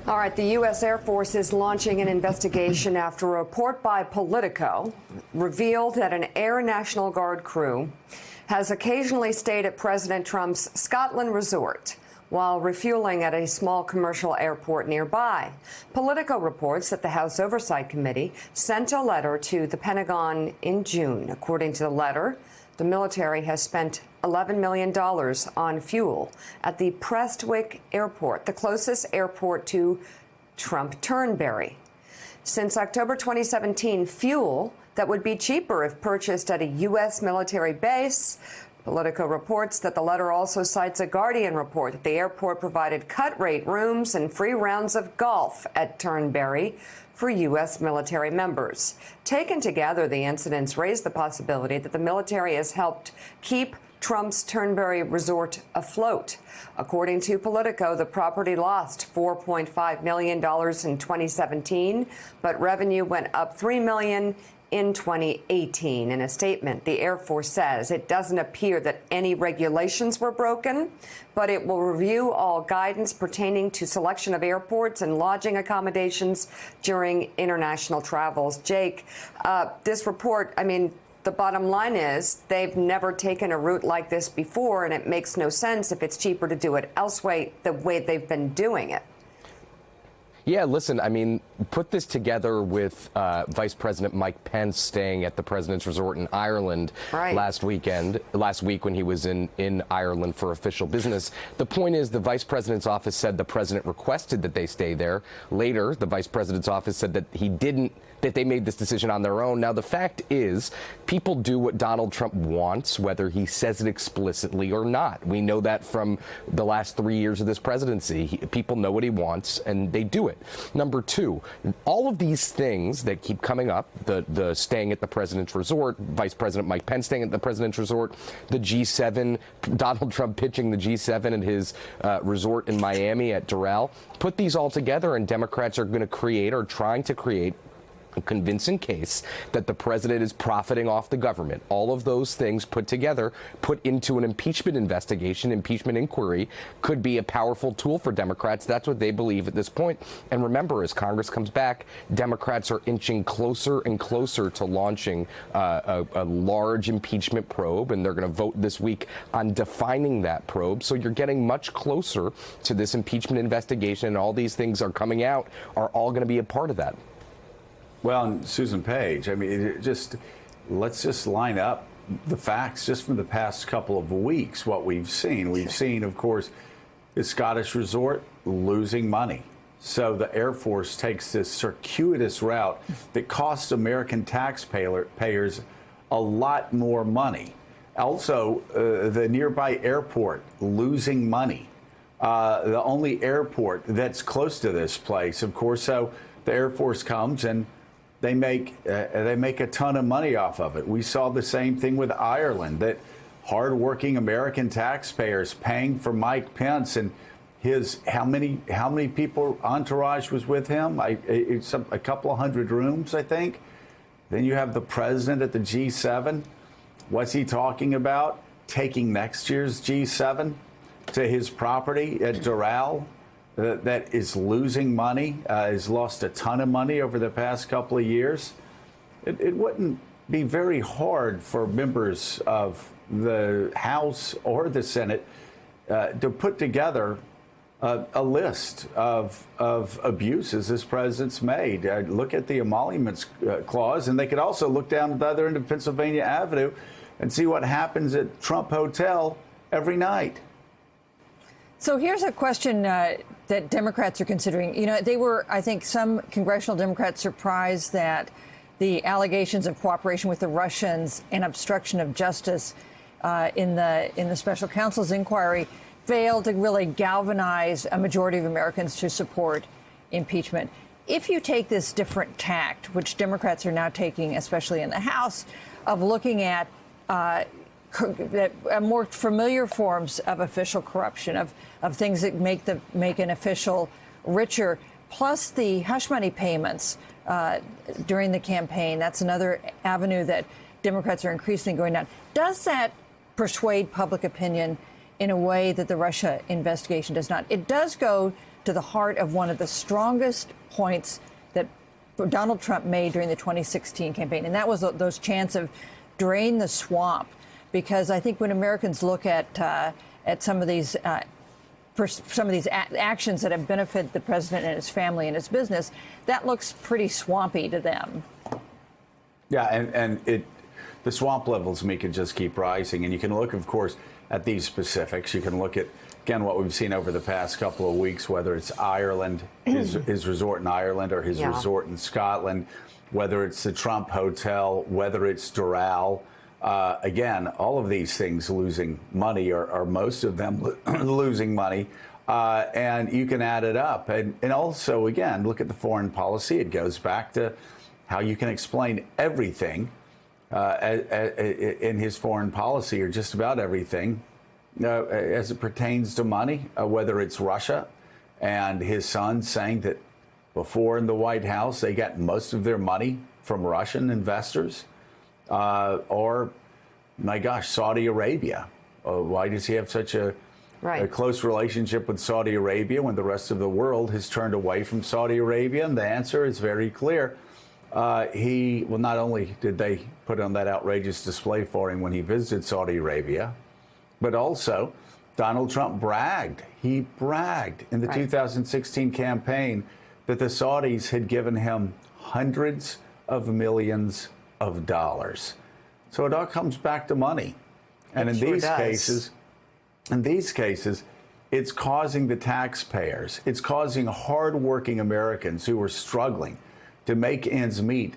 All right, the U.S. Air Force is launching an investigation after a report by Politico revealed that an Air National Guard crew has occasionally stayed at President Trump's Scotland resort while refueling at a small commercial airport nearby. Politico reports that the House Oversight Committee sent a letter to the Pentagon in June. According to the letter, the military has spent $11 million on fuel at the Prestwick Airport, the closest airport to Trump Turnberry. Since October 2017, fuel that would be cheaper if purchased at a U.S. military base. Politico reports that the letter also cites a Guardian report that the airport provided cut-rate rooms and free rounds of golf at Turnberry for U.S. military members. Taken together, the incidents raise the possibility that the military has helped keep Trump's Turnberry resort afloat. According to Politico, the property lost $4.5 million in 2017, but revenue went up $3 million in 2018. In a statement, the Air Force says it doesn't appear that any regulations were broken, but it will review all guidance pertaining to selection of airports and lodging accommodations during international travels. Jake, this report, the bottom line is they've never taken a route like this before, and it makes no sense if it's cheaper to do it elsewhere the way they've been doing it. Yeah, listen, put this together with Vice President Mike Pence staying at the President's Resort in Ireland last week when he was in Ireland for official business. The point is the Vice President's office said the President requested that they stay there. Later, the Vice President's office said that that they made this decision on their own. Now, the fact is, people do what Donald Trump wants, whether he says it explicitly or not. We know that from the last 3 years of this presidency. People know what he wants, and they do it. Number two, all of these things that keep coming up, the staying at the President's Resort, Vice President Mike Pence staying at the President's Resort, the G7, Donald Trump pitching the G7 at his resort in Miami at Doral, put these all together, and Democrats are going to create, or trying to create, a convincing case that the president is profiting off the government. All of those things put together, put into an impeachment investigation, impeachment inquiry, could be a powerful tool for Democrats. That's what they believe at this point. And remember, as Congress comes back, Democrats are inching closer and closer to launching a large impeachment probe, and they're going to vote this week on defining that probe. So you're getting much closer to this impeachment investigation, and all these things are coming out, are all going to be a part of that. Well, and Susan Page, let's just line up the facts just from the past couple of weeks, what we've seen. We've seen, of course, the Scottish resort losing money. So the Air Force takes this circuitous route that costs American taxpayers a lot more money. Also, the nearby airport losing money. The only airport that's close to this place, of course. So the Air Force comes and they make a ton of money off of it. We saw the same thing with Ireland, that hardworking American taxpayers paying for Mike Pence and his how many people entourage was with him? It's a couple of hundred rooms, I think. Then you have the president at the G7. What's he talking about? Taking next year's G7 to his property at Doral. That is losing money, has lost a ton of money over the past couple of years. It wouldn't be very hard for members of the House or the Senate to put together a list of abuses this president's made. Look at the emoluments clause, and they could also look down at the other end of Pennsylvania Avenue and see what happens at Trump Hotel every night. So here's a question that Democrats are considering. They were, I think, some congressional Democrats surprised that the allegations of cooperation with the Russians and obstruction of justice in the special counsel's inquiry failed to really galvanize a majority of Americans to support impeachment. If you take this different tact, which Democrats are now taking, especially in the House, of looking at more familiar forms of official corruption, of things that make an official richer, plus the hush money payments during the campaign. That's another avenue that Democrats are increasingly going down. Does that persuade public opinion in a way that the Russia investigation does not? It does go to the heart of one of the strongest points that Donald Trump made during the 2016 campaign, and that was those chants of drain the swamp. Because I think when Americans look at some of these actions that have benefited the president and his family and his business, that looks pretty swampy to them. Yeah, and the swamp levels, Mika, just keep rising. And you can look, of course, at these specifics. You can look at, again, what we've seen over the past couple of weeks, whether it's Ireland, his resort in Ireland, or his resort in Scotland, whether it's the Trump Hotel, whether it's Doral. Again, all of these things losing money, or most of them losing money. And you can add it up. And also, again, look at the foreign policy. It goes back to how you can explain everything in his foreign policy, or just about everything, as it pertains to money, whether it's Russia and his son saying that before in the White House they got most of their money from Russian investors, or, my gosh, Saudi Arabia. Why does he have such a close relationship with Saudi Arabia when the rest of the world has turned away from Saudi Arabia? And the answer is very clear. Not only did they put on that outrageous display for him when he visited Saudi Arabia, but also Donald Trump bragged. He bragged in the 2016 campaign that the Saudis had given him hundreds of millions of dollars. So it all comes back to money. And in these cases, it's causing the taxpayers, it's causing hardworking Americans who are struggling to make ends meet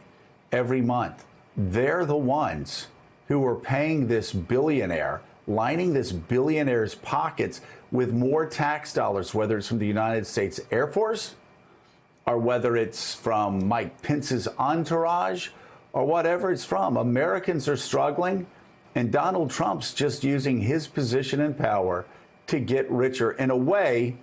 every month. They're the ones who are paying this billionaire, lining this billionaire's pockets with more tax dollars, whether it's from the United States Air Force, or whether it's from Mike Pence's entourage, or whatever it's from. Americans are struggling, and Donald Trump's just using his position and power to get richer in a way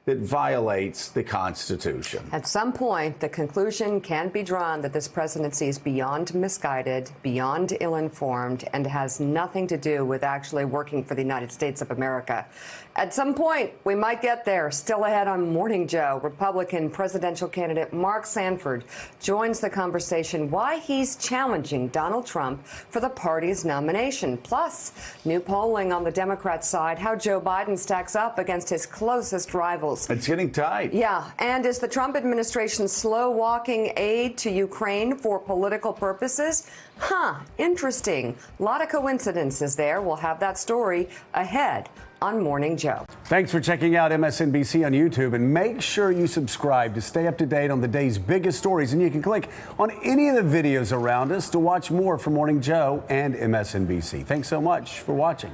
that violates the Constitution. At some point, the conclusion can be drawn that this presidency is beyond misguided, beyond ill-informed, and has nothing to do with actually working for the United States of America. At some point, we might get there. Still ahead on Morning Joe, Republican presidential candidate Mark Sanford joins the conversation why he's challenging Donald Trump for the party's nomination. Plus, new polling on the Democrat side, how Joe Biden stacks up against his closest rivals. It's getting tight. Yeah, and is the Trump administration slow-walking aid to Ukraine for political purposes? Interesting. A lot of coincidences there. We'll have that story ahead on Morning Joe. Thanks for checking out MSNBC on YouTube, and make sure you subscribe to stay up to date on the day's biggest stories. And you can click on any of the videos around us to watch more from Morning Joe and MSNBC. Thanks so much for watching.